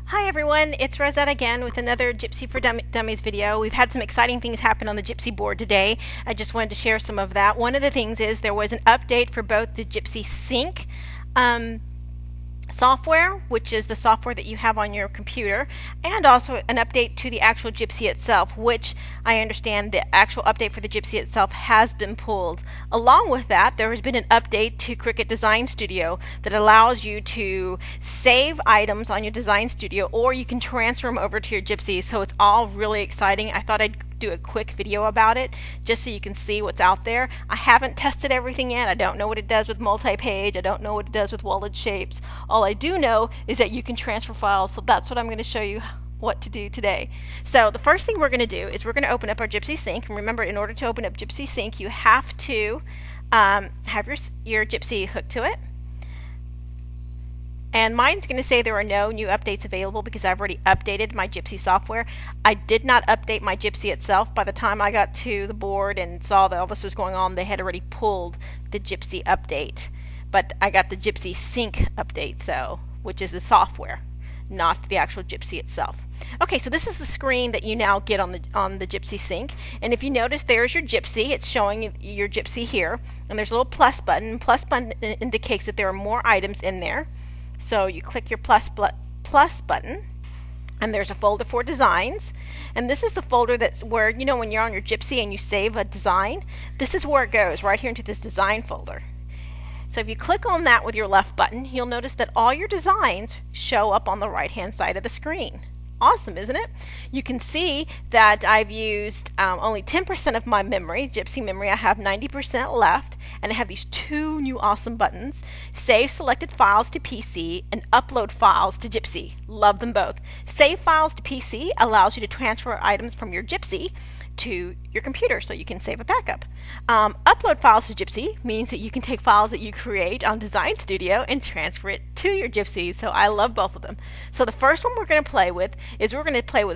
Hi everyone, it's Rosette again with another Gypsy for Dummies video. We've had some exciting things happen on the Gypsy board today. I just wanted to share some of that. One of the things is there was an update for both the Gypsy Sync software, which is the software that you have on your computer, and also an update to the actual Gypsy itself, which I understand the actual update for the Gypsy itself has been pulled. Along with that, there has been an update to Cricut Design Studio that allows you to save items on your Design Studio, or you can transfer them over to your Gypsy. So it's all really exciting. I thought I'd do a quick video about it just so you can see what's out there. I haven't tested everything yet. I don't know what it does with multi-page. I don't know what it does with walled shapes. All I do know is that you can transfer files, so that's what I'm going to show you what to do today. So the first thing we're going to do is we're going to open up our Gypsy Sync. And remember, in order to open up Gypsy Sync, you have to have your Gypsy hooked to it. And mine's going to say there are no new updates available because I've already updated my Gypsy software. I did not update my Gypsy itself. By the time I got to the board and saw that all this was going on, they had already pulled the Gypsy update. But I got the Gypsy Sync update, which is the software, not the actual Gypsy itself. Okay, so this is the screen that you now get on the Gypsy Sync. And if you notice, there's your Gypsy. It's showing your Gypsy here. And there's a little plus button. Plus button indicates that there are more items in there. So you click your plus button, and there's a folder for designs. And this is the folder that's where, you know, when you're on your Gypsy and you save a design, this is where it goes, right here into this design folder. So if you click on that with your left button, you'll notice that all your designs show up on the right hand side of the screen. Awesome, isn't it? You can see that I've used only 10% of my memory, Gypsy memory. I have 90% left, and I have these two new awesome buttons: Save Selected Files to PC and Upload Files to Gypsy. Love them both. Save Files to PC allows you to transfer items from your Gypsy to your computer so you can save a backup. Upload Files to Gypsy means that you can take files that you create on Design Studio and transfer it to your Gypsy. So I love both of them. So the first one we're going to play with is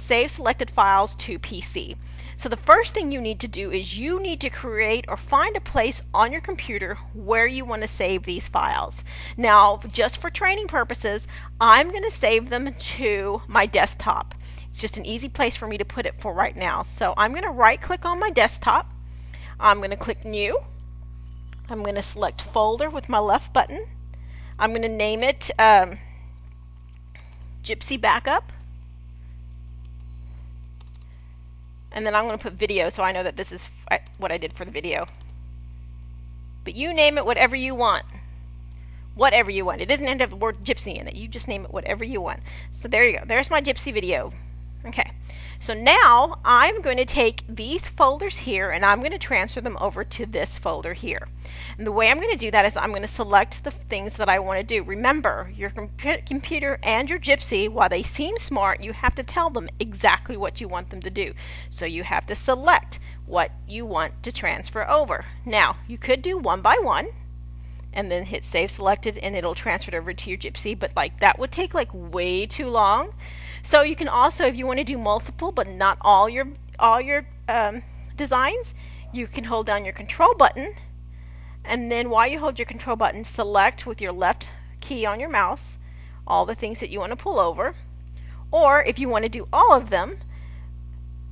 Save Selected Files to PC. So the first thing you need to do is you need to create or find a place on your computer where you want to save these files. Now, just for training purposes, I'm going to save them to my desktop. It's just an easy place for me to put it for right now. So I'm going to right click on my desktop. I'm going to click New. I'm going to select Folder with my left button. I'm going to name it Gypsy Backup. And then I'm going to put video so I know that this is what I did for the video. But you name it whatever you want. Whatever you want. It doesn't have the word Gypsy in it. You just name it whatever you want. So there you go. There's my Gypsy video. Okay, so now I'm going to take these folders here and I'm going to transfer them over to this folder here. And the way I'm going to do that is I'm going to select the things that I want to do. Remember, your computer and your Gypsy, while they seem smart, you have to tell them exactly what you want them to do. So you have to select what you want to transfer over. Now, you could do one by one and then hit Save Selected and it'll transfer it over to your Gypsy, but that would take way too long. So you can also, if you want to do multiple but not all your designs, you can hold down your control button, and then while you hold your control button, select with your left key on your mouse all the things that you want to pull over. Or if you want to do all of them,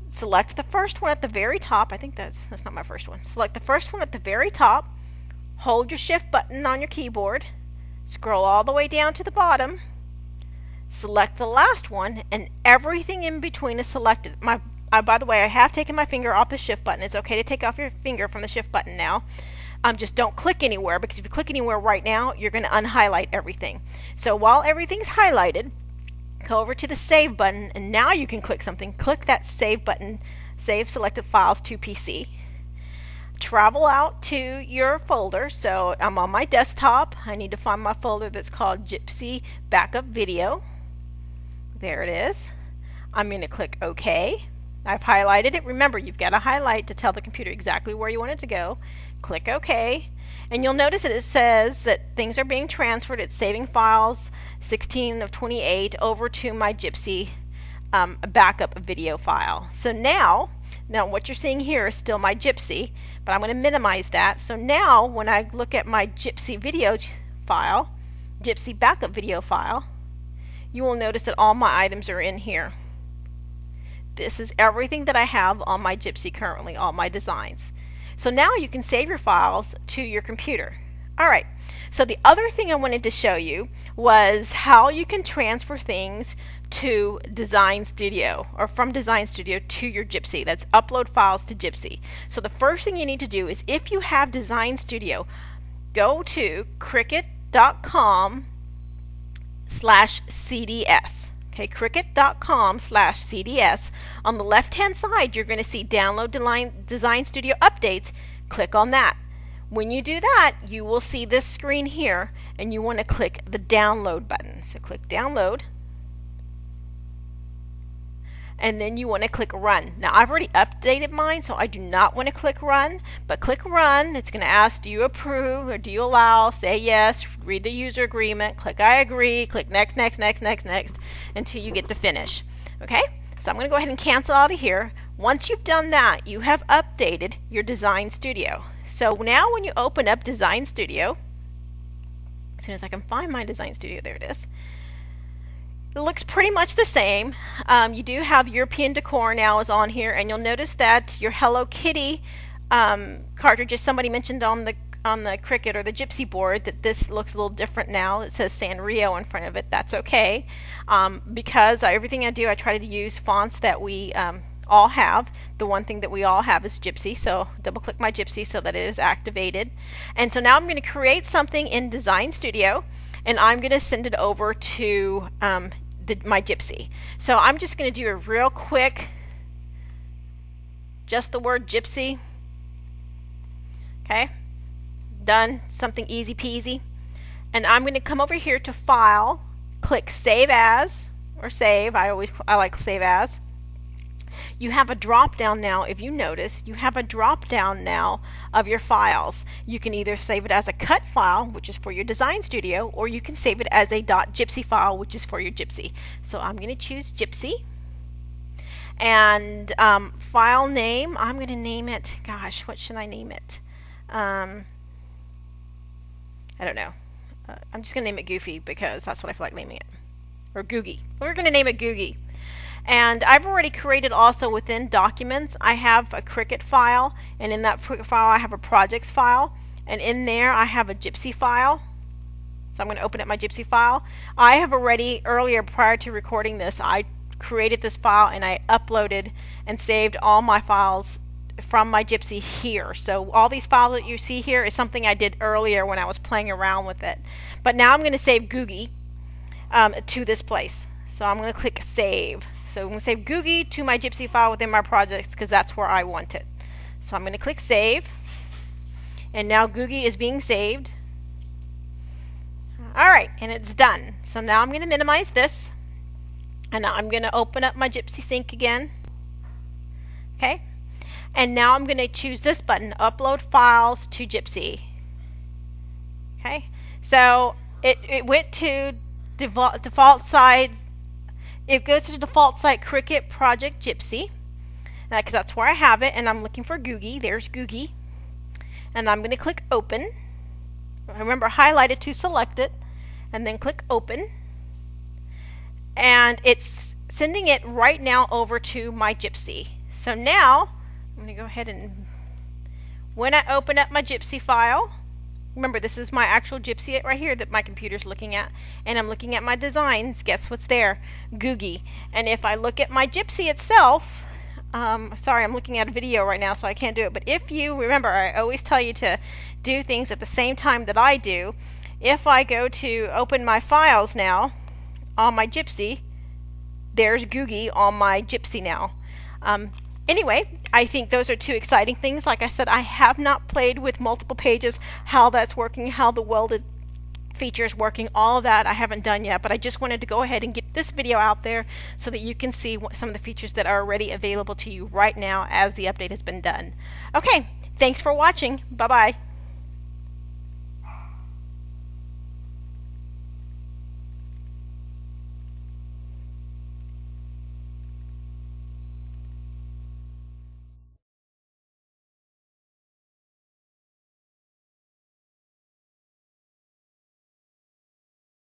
select the first one at the very top. I think that's not my first one. Select the first one at the very top, hold your shift button on your keyboard, scroll all the way down to the bottom, select the last one, and everything in between is selected. By the way, I have taken my finger off the shift button. It's okay to take off your finger from the shift button now. Just don't click anywhere, because if you click anywhere right now, you're going to unhighlight everything. So while everything's highlighted, go over to the Save button, and now you can click something. Click that Save button, Save Selected Files to PC. Travel out to your folder. So I'm on my desktop. I need to find my folder that's called Gypsy Backup Video. There it is. I'm going to click OK. I've highlighted it. Remember, you've got to highlight to tell the computer exactly where you want it to go. Click OK. And you'll notice that it says that things are being transferred. It's saving files, 16 of 28, over to my Gypsy backup video file. So now what you're seeing here is still my Gypsy, but I'm going to minimize that. So now when I look at my Gypsy videos file, Gypsy backup video file, you will notice that all my items are in here. This is everything that I have on my Gypsy currently, all my designs. So now you can save your files to your computer. Alright, so the other thing I wanted to show you was how you can transfer things to Design Studio, or from Design Studio to your Gypsy. That's upload files to Gypsy. So the first thing you need to do is, if you have Design Studio, go to cricut.com/CDS. Okay, cricut.com/CDS. On the left hand side, you're going to see Download Design Studio Updates. Click on that. When you do that, you will see this screen here, and you want to click the download button. So click download, and then you want to click run. Now I've already updated mine, so I do not want to click run, but click run. It's going to ask, do you approve or do you allow? Say yes, read the user agreement, click I agree, click next, next, next, next, next, until you get to finish. Okay, so I'm going to go ahead and cancel out of here. Once you've done that, you have updated your Design Studio. So now when you open up Design Studio, as soon as I can find my Design Studio, there it is. It looks pretty much the same. You do have European Decor now is on here, and you'll notice that your Hello Kitty cartridges, somebody mentioned on the Cricut or the Gypsy board that this looks a little different now. It says Sanrio in front of it. That's okay, because everything I do, I try to use fonts that we all have. The one thing that we all have is Gypsy, so double click my Gypsy so that it is activated. And so now I'm going to create something in Design Studio, and I'm going to send it over to my Gypsy. So I'm just going to do a real quick, just the word Gypsy. Okay, done, something easy peasy. And I'm going to come over here to File, click Save As, or Save. I like Save As. You have a drop down now. If you notice, you have a drop down now of your files. You can either save it as a cut file, which is for your Design Studio, or you can save it as a .gypsy file, which is for your Gypsy. So I'm going to choose Gypsy, and file name, I'm going to name it, gosh, what should I name it? I don't know. I'm just going to name it Goofy because that's what I feel like naming it. Or Googie. We're going to name it Googie. And I've already created also within Documents, I have a Cricut file, and in that Cricut file I have a Projects file, and in there I have a Gypsy file. So I'm going to open up my Gypsy file. I have already, earlier prior to recording this, I created this file and I uploaded and saved all my files from my Gypsy here. So all these files that you see here is something I did earlier when I was playing around with it. But now I'm going to save Googie to this place. So I'm going to click Save. So I'm going to save Googie to my Gypsy file within my projects because that's where I want it. So I'm going to click Save. And now Googie is being saved. Alright, and it's done. So now I'm going to minimize this. And now I'm going to open up my Gypsy sync again. Okay. And now I'm going to choose this button, Upload Files to Gypsy. Okay. So it went to default site. It goes to the default site Cricut Project Gypsy, because that's where I have it, and I'm looking for Googie. There's Googie, and I'm going to click Open. Remember, highlight it to select it, and then click Open, and it's sending it right now over to my Gypsy. So now I'm going to go ahead and, when I open up my Gypsy file, remember, this is my actual Gypsy right here that my computer's looking at, and I'm looking at my designs. Guess what's there? Googie. And if I look at my Gypsy itself, sorry, I'm looking at a video right now, so I can't do it. But if you remember, I always tell you to do things at the same time that I do. If I go to open my files now on my Gypsy, there's Googie on my Gypsy now. Anyway, I think those are two exciting things. Like I said, I have not played with multiple pages, how that's working, how the welded features working, all of that I haven't done yet, but I just wanted to go ahead and get this video out there so that you can see some of the features that are already available to you right now as the update has been done. Okay, thanks for watching. Bye-bye.